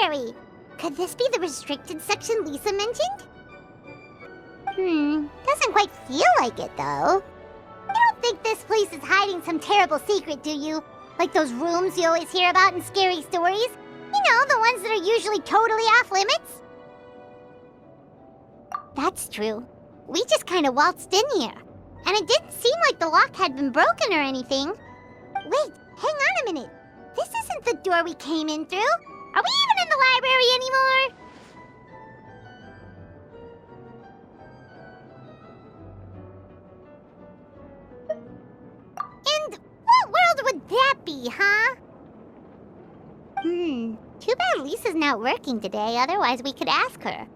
library. Could this be the restricted section Lisa mentioned? Doesn't quite feel like it, though. You don't think this place is hiding some terrible secret, do you? Like those rooms you always hear about in scary stories? You know, the ones that are usually totally off limits? That's true. We just kind of waltzed in here. And it didn't seem like the lock had been broken or anything. Wait, hang on a minute. This isn't the door we came in through. Are we even in the library anymore? And what world would that be, huh? Too bad Lisa's not working today, otherwise we could ask her.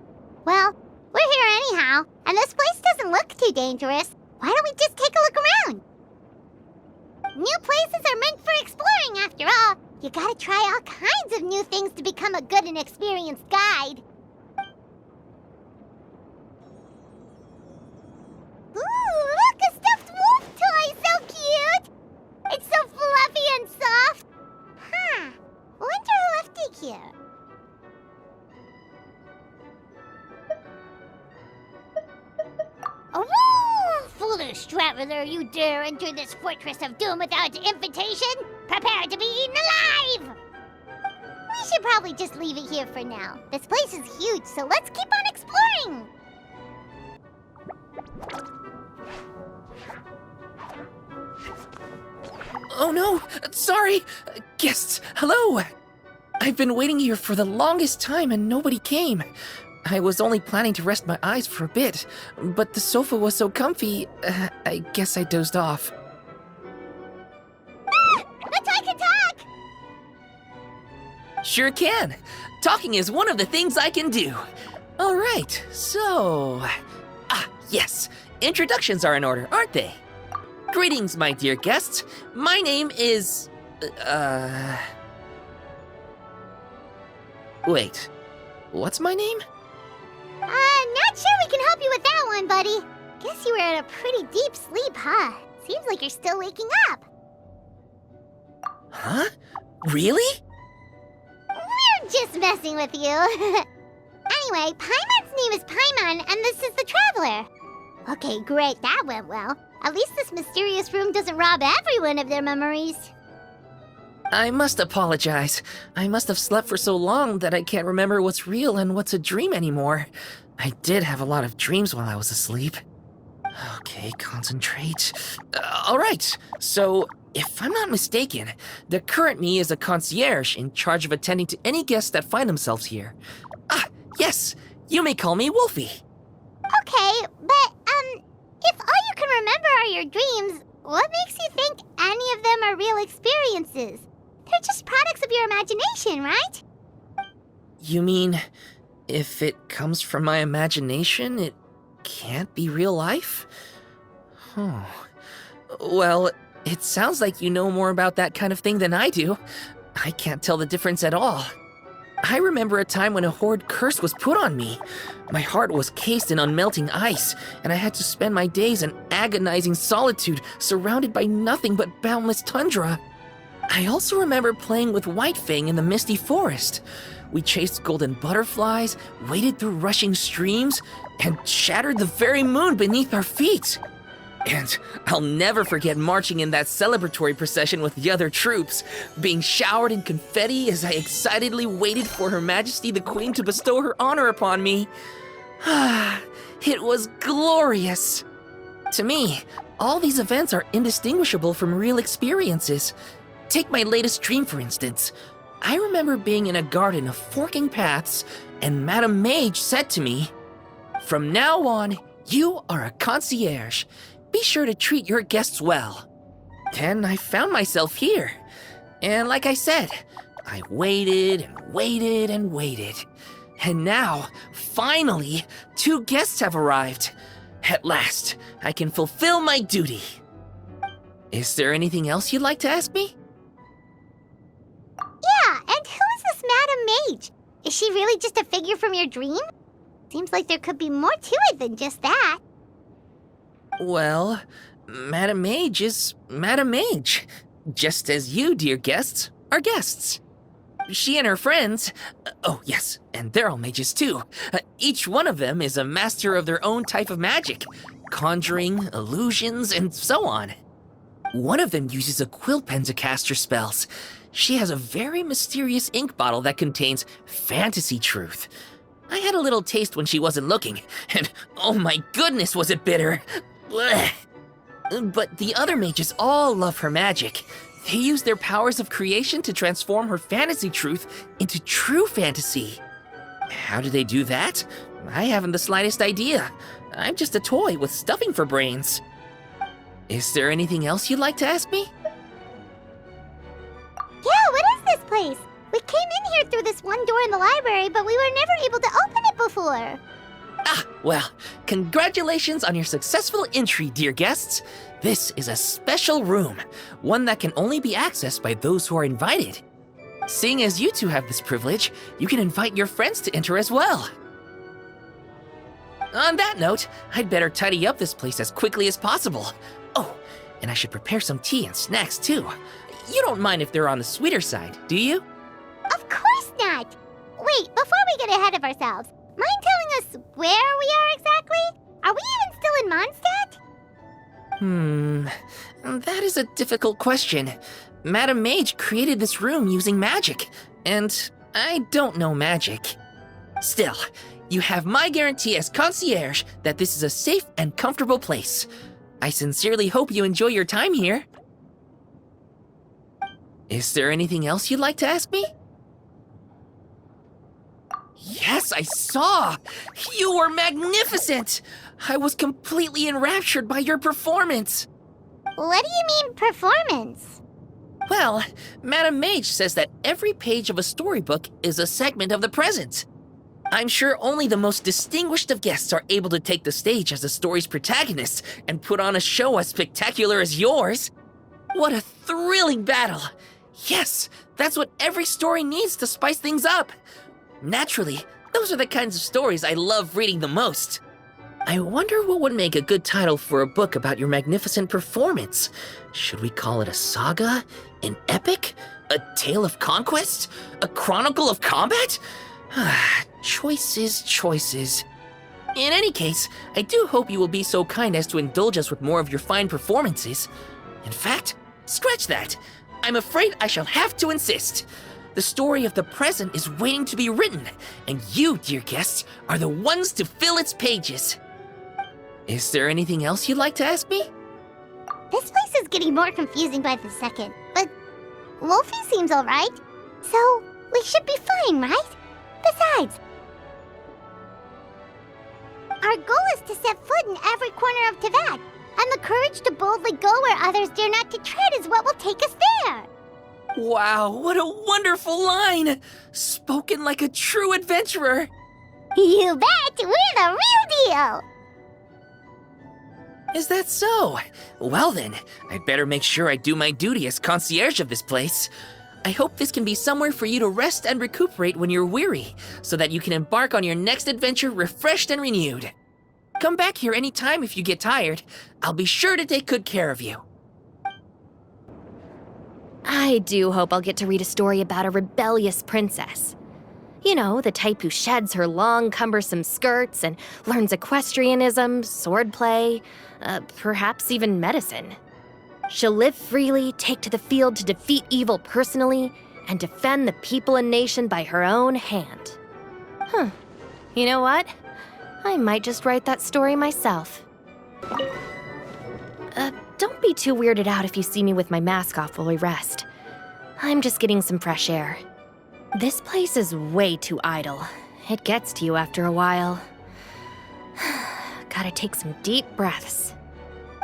Well, we're here anyhow, and this place doesn't look too dangerous. Why don't we just take a look around? New places are meant for exploring, after all. You gotta try all kinds of new things to become a good and experienced guide. Ooh, look, a stuffed wolf toy! So cute! It's so fluffy and soft. Huh. Wonder who left it here. Oh, foolish traveler, you dare enter this fortress of doom without invitation? Prepare to be eaten alive! We should probably just leave it here for now. This place is huge, so let's keep on exploring! Oh no! Sorry! Guests, hello! I've been waiting here for the longest time and nobody came. I was only planning to rest my eyes for a bit, but the sofa was so comfy, I guess I dozed off. Ah! The toy can talk! Sure can. Talking is one of the things I can do. All right, so... yes. Introductions are in order, aren't they? Greetings, my dear guests. My name is... Wait. What's my name? Not sure we can help you with that one, buddy. Guess you were in a pretty deep sleep, huh? Seems like you're still waking up. Huh? Really? We're just messing with you. Anyway, Paimon's name is Paimon, and this is the Traveler. Okay, great, that went well. At least this mysterious room doesn't rob everyone of their memories. I must apologize. I must have slept for so long that I can't remember what's real and what's a dream anymore. I did have a lot of dreams while I was asleep. Okay, concentrate. All right, so if I'm not mistaken, the current me is a concierge in charge of attending to any guests that find themselves here. Yes, you may call me Wolfie. Okay, but, if all you can remember are your dreams, what makes you think any of them are real experiences? They're just products of your imagination, right? You mean, if it comes from my imagination, it can't be real life? Huh. Well, it sounds like you know more about that kind of thing than I do. I can't tell the difference at all. I remember a time when a horrid curse was put on me. My heart was cased in unmelting ice, and I had to spend my days in agonizing solitude, surrounded by nothing but boundless tundra. I also remember playing with White Fang in the misty forest. We chased golden butterflies, waded through rushing streams, and shattered the very moon beneath our feet. And I'll never forget marching in that celebratory procession with the other troops, being showered in confetti as I excitedly waited for Her Majesty the Queen to bestow her honor upon me. It was glorious. To me, all these events are indistinguishable from real experiences. Take my latest dream, for instance. I remember being in a garden of forking paths, and Madame Mage said to me, "From now on, you are a concierge. Be sure to treat your guests well." And I found myself here. And like I said, I waited and waited and waited. And now, finally, 2 guests have arrived. At last, I can fulfill my duty. Is there anything else you'd like to ask me? Yeah, and who is this Madame Mage? Is she really just a figure from your dream? Seems like there could be more to it than just that. Well, Madame Mage is Madame Mage, just as you, dear guests, are guests. she and her friends, oh yes, and they're all mages too. Each one of them is a master of their own type of magic, conjuring, illusions, and so on. One of them uses a quill pen to cast her spells. She has a very mysterious ink bottle that contains fantasy truth. I had a little taste when she wasn't looking, and oh my goodness was it bitter. Blech. But the other mages all love her magic. They use their powers of creation to transform her fantasy truth into true fantasy. How do they do that? I haven't the slightest idea. I'm just a toy with stuffing for brains. Is there anything else you'd like to ask me? Yeah, what is this place? We came in here through this one door in the library, but we were never able to open it before. Ah, well, congratulations on your successful entry, dear guests. This is a special room, one that can only be accessed by those who are invited. Seeing as you two have this privilege, you can invite your friends to enter as well. On that note, I'd better tidy up this place as quickly as possible. Oh, and I should prepare some tea and snacks too. You don't mind if they're on the sweeter side, do you? Of course not! Wait, before we get ahead of ourselves, mind telling us where we are exactly? Are we even still in Mondstadt? That is a difficult question. Madam Mage created this room using magic, and I don't know magic. Still, you have my guarantee as concierge that this is a safe and comfortable place. I sincerely hope you enjoy your time here. Is there anything else you'd like to ask me? Yes, I saw! You were magnificent! I was completely enraptured by your performance. What do you mean, performance? Well, Madam Mage says that every page of a storybook is a segment of the present. I'm sure only the most distinguished of guests are able to take the stage as the story's protagonists and put on a show as spectacular as yours. What a thrilling battle! Yes, that's what every story needs to spice things up. Naturally, those are the kinds of stories I love reading the most. I wonder what would make a good title for a book about your magnificent performance. Should we call it a saga? An epic? A tale of conquest? A chronicle of combat? Choices, choices. In any case, I do hope you will be so kind as to indulge us with more of your fine performances. In fact, scratch that. I'm afraid I shall have to insist. The story of the present is waiting to be written, and you, dear guests, are the ones to fill its pages. Is there anything else you'd like to ask me? This place is getting more confusing by the second, but Wolfie seems alright, so we should be fine, right? Besides, our goal is to set foot in every corner of Teyvat, and the courage to boldly go where others dare not to tread is what will take us there. Wow, what a wonderful line! Spoken like a true adventurer! You bet! We're the real deal! Is that so? Well then, I'd better make sure I do my duty as concierge of this place. I hope this can be somewhere for you to rest and recuperate when you're weary, so that you can embark on your next adventure refreshed and renewed. Come back here anytime if you get tired. I'll be sure to take good care of you. I do hope I'll get to read a story about a rebellious princess. You know, the type who sheds her long, cumbersome skirts and learns equestrianism, swordplay, perhaps even medicine. She'll live freely, take to the field to defeat evil personally, and defend the people and nation by her own hand. You know what? I might just write that story myself. Don't be too weirded out if you see me with my mask off while we rest. I'm just getting some fresh air. This place is way too idle. It gets to you after a while. Gotta take some deep breaths.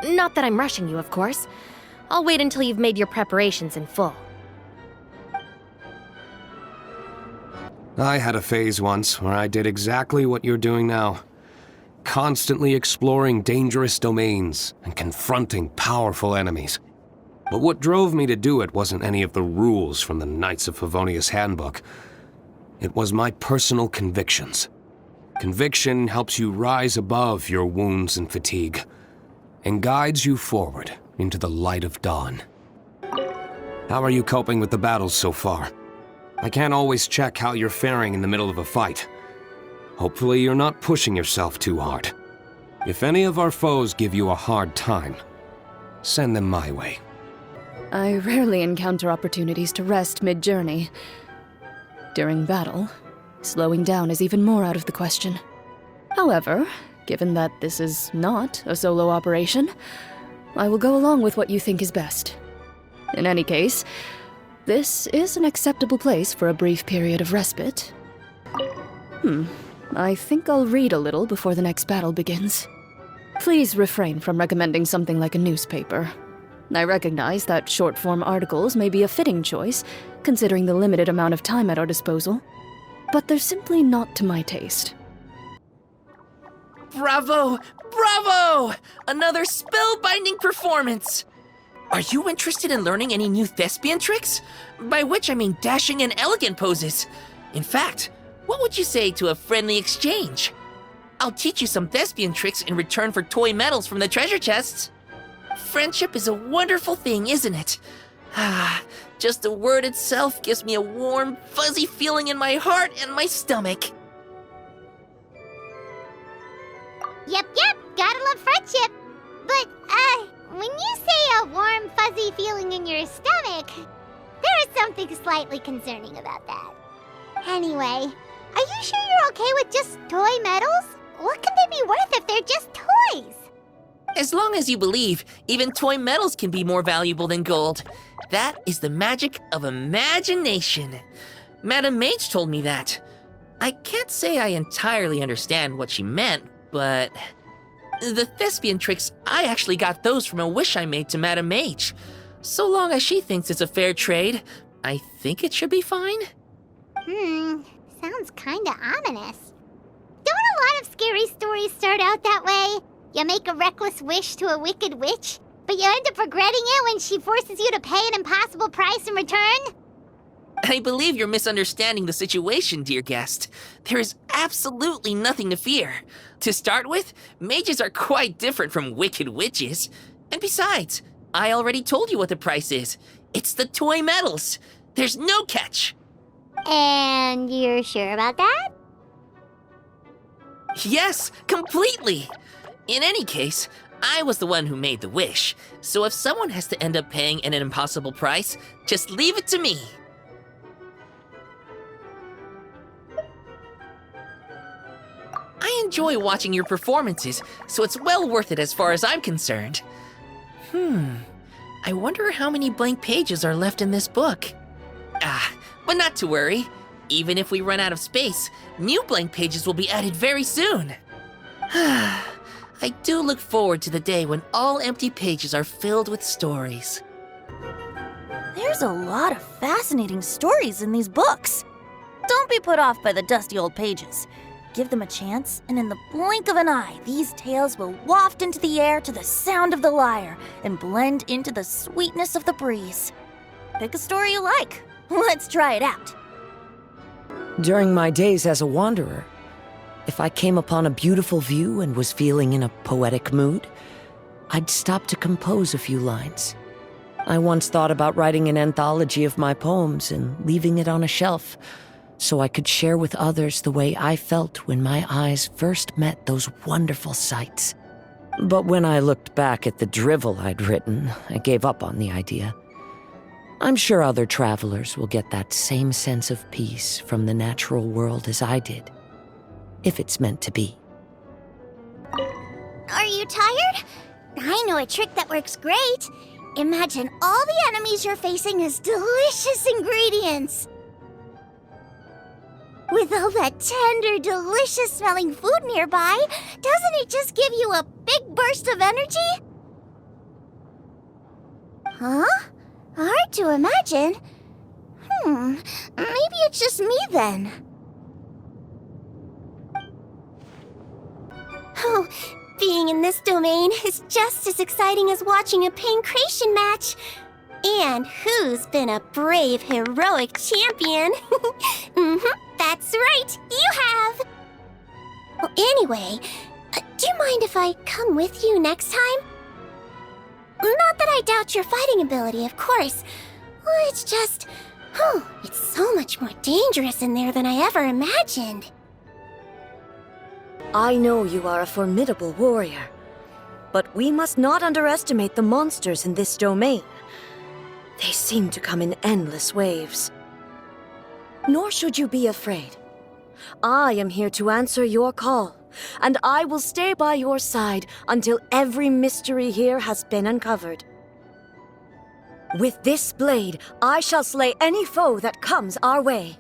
Not that I'm rushing you, of course. I'll wait until you've made your preparations in full. I had a phase once where I did exactly what you're doing now. Constantly exploring dangerous domains and confronting powerful enemies. But what drove me to do it wasn't any of the rules from the Knights of Favonius Handbook. It was my personal convictions. Conviction helps you rise above your wounds and fatigue, and guides you forward into the light of dawn. How are you coping with the battles so far? I can't always check how you're faring in the middle of a fight. Hopefully you're not pushing yourself too hard. If any of our foes give you a hard time, send them my way. I rarely encounter opportunities to rest mid-journey. During battle, slowing down is even more out of the question. However, given that this is not a solo operation, I will go along with what you think is best. In any case, this is an acceptable place for a brief period of respite. I think I'll read a little before the next battle begins. Please refrain from recommending something like a newspaper. I recognize that short-form articles may be a fitting choice, considering the limited amount of time at our disposal, but they're simply not to my taste. Bravo! Bravo! Another spellbinding performance! Are you interested in learning any new thespian tricks? By which I mean dashing and elegant poses. In fact, what would you say to a friendly exchange? I'll teach you some thespian tricks in return for toy medals from the treasure chests. Friendship is a wonderful thing, isn't it? Just the word itself gives me a warm, fuzzy feeling in my heart and my stomach. Yep, gotta love friendship. But, when you say a warm, fuzzy feeling in your stomach, there is something slightly concerning about that. Anyway, are you sure you're okay with just toy medals? What can they be worth if they're just toys? As long as you believe, even toy medals can be more valuable than gold. That is the magic of imagination. Madame Mage told me that. I can't say I entirely understand what she meant, but... the thespian tricks, I actually got those from a wish I made to Madame Mage. So long as she thinks it's a fair trade, I think it should be fine. Sounds kinda ominous. Don't a lot of scary stories start out that way? You make a reckless wish to a wicked witch, but you end up regretting it when she forces you to pay an impossible price in return? I believe you're misunderstanding the situation, dear guest. There is absolutely nothing to fear. To start with, mages are quite different from wicked witches. And besides, I already told you what the price is. It's the toy medals. There's no catch. And you're sure about that? Yes, completely. In any case, I was the one who made the wish. So if someone has to end up paying an impossible price, just leave it to me. I enjoy watching your performances, so it's well worth it as far as I'm concerned. I wonder how many blank pages are left in this book. But not to worry. Even if we run out of space, new blank pages will be added very soon. I do look forward to the day when all empty pages are filled with stories. There's a lot of fascinating stories in these books. Don't be put off by the dusty old pages. Give them a chance, and in the blink of an eye, these tales will waft into the air to the sound of the lyre and blend into the sweetness of the breeze. Pick a story you like. Let's try it out. During my days as a wanderer, if I came upon a beautiful view and was feeling in a poetic mood, I'd stop to compose a few lines. I once thought about writing an anthology of my poems and leaving it on a shelf, so I could share with others the way I felt when my eyes first met those wonderful sights. But when I looked back at the drivel I'd written, I gave up on the idea. I'm sure other travelers will get that same sense of peace from the natural world as I did, if it's meant to be. Are you tired? I know a trick that works great. Imagine all the enemies you're facing as delicious ingredients. With all that tender, delicious-smelling food nearby, doesn't it just give you a big burst of energy? Huh? Hard to imagine. Maybe it's just me then. Oh, being in this domain is just as exciting as watching a pancration match. And who's been a brave, heroic champion? That's right, you have! Well, anyway, do you mind if I come with you next time? Not that I doubt your fighting ability, of course. It's just, Whew, it's so much more dangerous in there than I ever imagined. I know you are a formidable warrior, but we must not underestimate the monsters in this domain. They seem to come in endless waves. Nor should you be afraid. I am here to answer your call, and I will stay by your side until every mystery here has been uncovered. With this blade, I shall slay any foe that comes our way.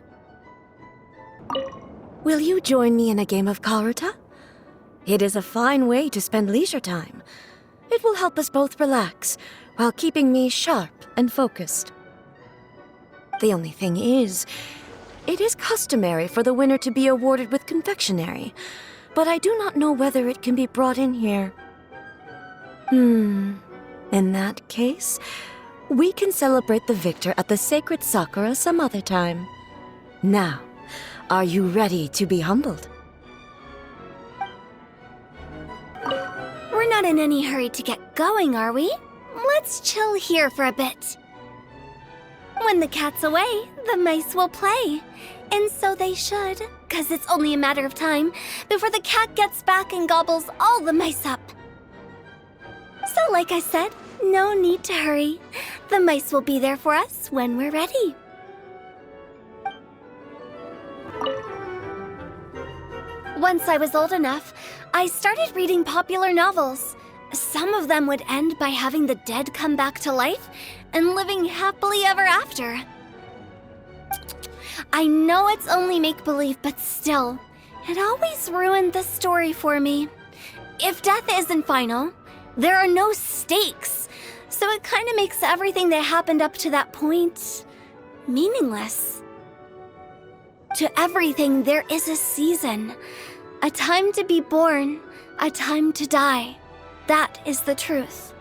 Will you join me in a game of Karuta? It is a fine way to spend leisure time. It will help us both relax, while keeping me sharp and focused. The only thing is, it is customary for the winner to be awarded with confectionery, but I do not know whether it can be brought in here. In that case, we can celebrate the victor at the Sacred Sakura some other time. Now, are you ready to be humbled? We're not in any hurry to get going, are we? Let's chill here for a bit. When the cat's away, the mice will play. And so they should, 'cause it's only a matter of time before the cat gets back and gobbles all the mice up. So like I said, no need to hurry. The mice will be there for us when we're ready. Once I was old enough, I started reading popular novels. Some of them would end by having the dead come back to life and living happily ever after. I know it's only make-believe, but still, it always ruined the story for me. If death isn't final, there are no stakes, so it kind of makes everything that happened up to that point meaningless. To everything, there is a season. A time to be born, a time to die. That is the truth.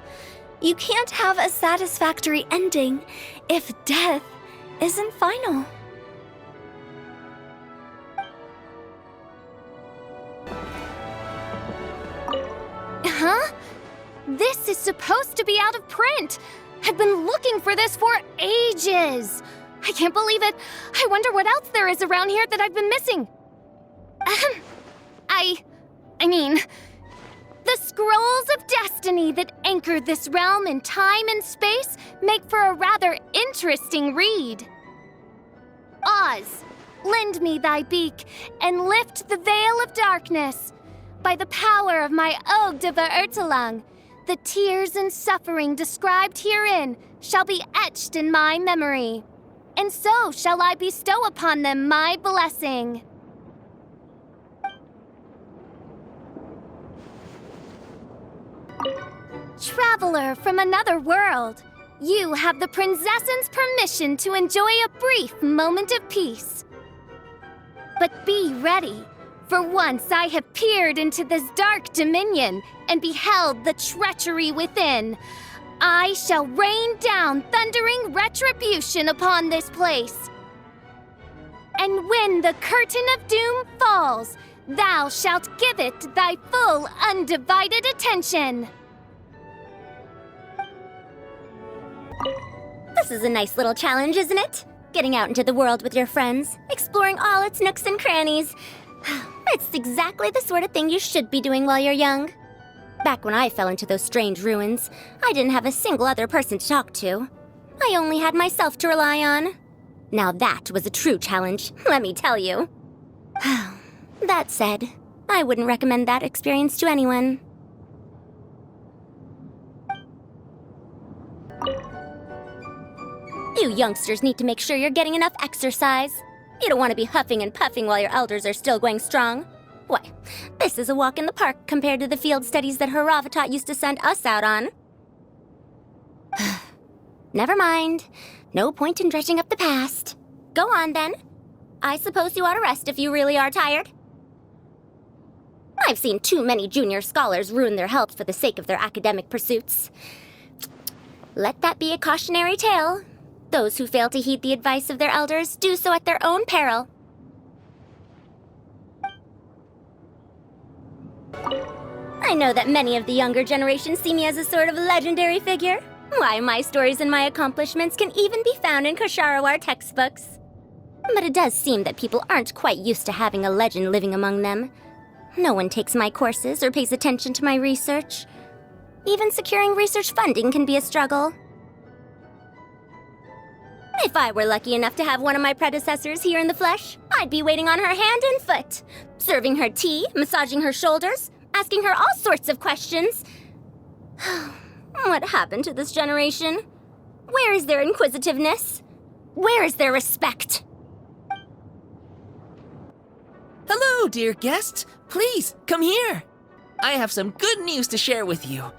You can't have a satisfactory ending if death isn't final. Huh? This is supposed to be out of print. I've been looking for this for ages. I can't believe it. I wonder what else there is around here that I've been missing. I mean, the scrolls of destiny that anchor this realm in time and space make for a rather interesting read. Oz, lend me thy beak and lift the veil of darkness. By the power of my Ode de Verurtelang, the tears and suffering described herein shall be etched in my memory, and so shall I bestow upon them my blessing. Traveler from another world, you have the princess's permission to enjoy a brief moment of peace. But be ready, for once I have peered into this dark dominion and beheld the treachery within, I shall rain down thundering retribution upon this place. And when the curtain of doom falls, thou shalt give it thy full, undivided attention. This is a nice little challenge, isn't it? Getting out into the world with your friends, exploring all its nooks and crannies. It's exactly the sort of thing you should be doing while you're young. Back when I fell into those strange ruins, I didn't have a single other person to talk to. I only had myself to rely on. Now that was a true challenge, let me tell you. That said, I wouldn't recommend that experience to anyone. You youngsters need to make sure you're getting enough exercise. You don't want to be huffing and puffing while your elders are still going strong. Why, this is a walk in the park compared to the field studies that Haravatat used to send us out on. Never mind. No point in dredging up the past. Go on, then. I suppose you ought to rest if you really are tired. I've seen too many junior scholars ruin their health for the sake of their academic pursuits. Let that be a cautionary tale. Those who fail to heed the advice of their elders do so at their own peril. I know that many of the younger generation see me as a sort of legendary figure, Why, my stories and my accomplishments can even be found in Kosharawar textbooks. But it does seem that people aren't quite used to having a legend living among them. No one takes my courses or pays attention to my research. Even securing research funding can be a struggle. If I were lucky enough to have one of my predecessors here in the flesh, I'd be waiting on her hand and foot, serving her tea, massaging her shoulders, asking her all sorts of questions. What happened to this generation? Where is their inquisitiveness? Where is their respect? Hello, dear guests. Please, come here. I have some good news to share with you.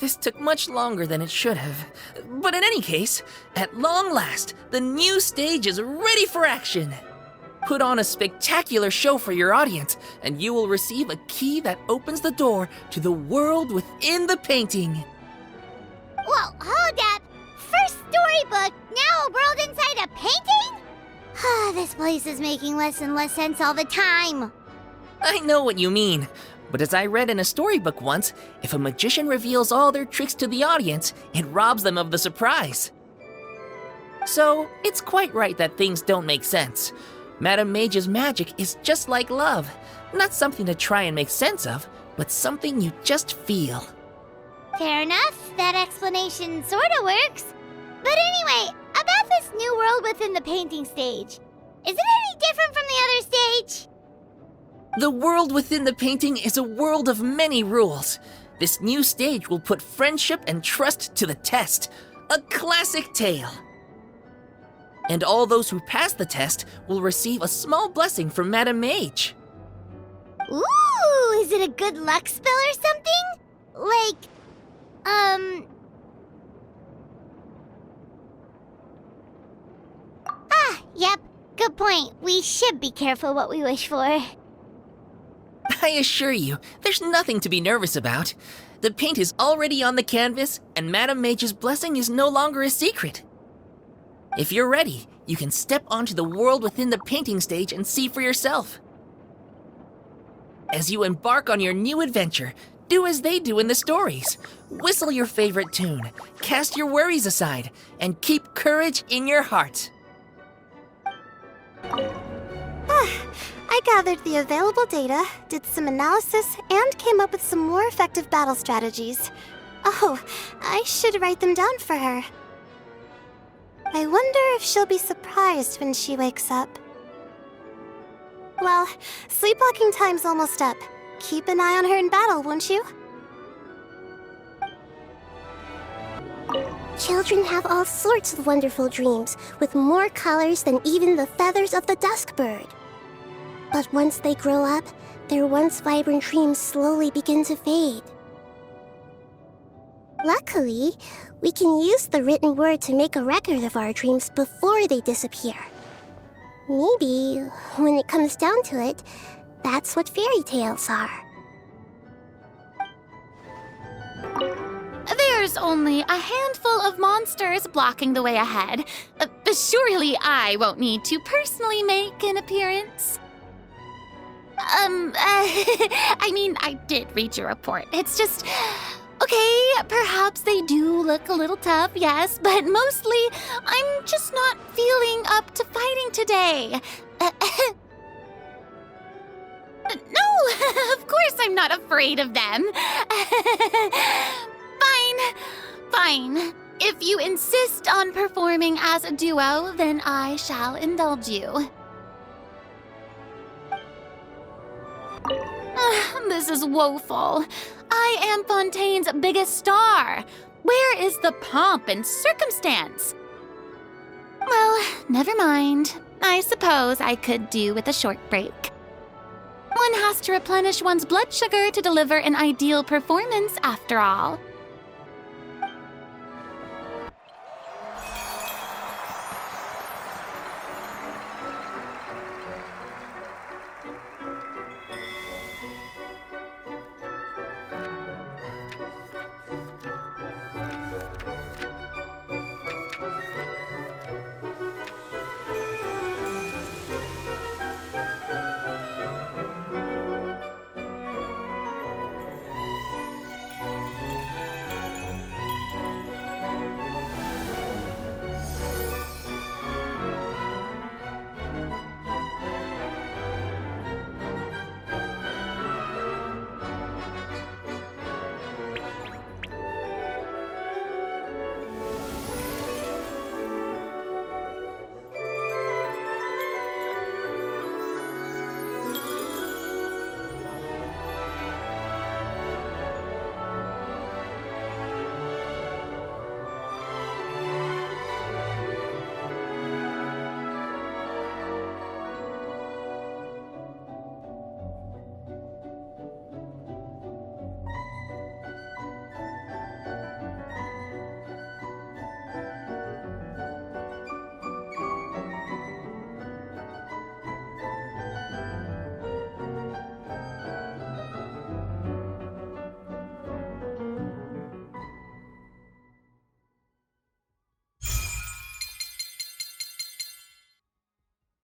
This took much longer than it should have. But in any case, at long last, the new stage is ready for action. Put on a spectacular show for your audience, and you will receive a key that opens the door to the world within the painting. Whoa, hold up! First storybook, now a world inside a painting? This place is making less and less sense all the time. I know what you mean, but as I read in a storybook once, if a magician reveals all their tricks to the audience, it robs them of the surprise. So, it's quite right that things don't make sense. Madame Mage's magic is just like love. Not something to try and make sense of, but something you just feel. Fair enough, that explanation sorta works. But anyway, about this new world within the painting stage. Is it any different from the other stage? The world within the painting is a world of many rules. This new stage will put friendship and trust to the test. A classic tale. And all those who pass the test will receive a small blessing from Madame Mage. Ooh, is it a good luck spell or something? Like, Yep, good point. We should be careful what we wish for. I assure you, there's nothing to be nervous about. The paint is already on the canvas, and Madame Mage's blessing is no longer a secret. If you're ready, you can step onto the world within the painting stage and see for yourself. As you embark on your new adventure, do as they do in the stories. Whistle your favorite tune, cast your worries aside, and keep courage in your heart. I gathered the available data, did some analysis, and came up with some more effective battle strategies. Oh, I should write them down for her. I wonder if she'll be surprised when she wakes up. Well, sleepwalking time's almost up. Keep an eye on her in battle, won't you? Children have all sorts of wonderful dreams, with more colors than even the feathers of the dusk bird. But once they grow up, their once vibrant dreams slowly begin to fade. Luckily, we can use the written word to make a record of our dreams before they disappear. Maybe, when it comes down to it, that's what fairy tales are. There's only a handful of monsters blocking the way ahead. Surely I won't need to personally make an appearance. I mean, I did read your report. It's just... Okay, perhaps they do look a little tough, yes, but mostly I'm just not feeling up to fighting today. No, of course I'm not afraid of them. Fine. If you insist on performing as a duo, then I shall indulge you. This is woeful. I am Fontaine's biggest star. Where is the pomp and circumstance? Well, never mind. I suppose I could do with a short break. One has to replenish one's blood sugar to deliver an ideal performance, after all.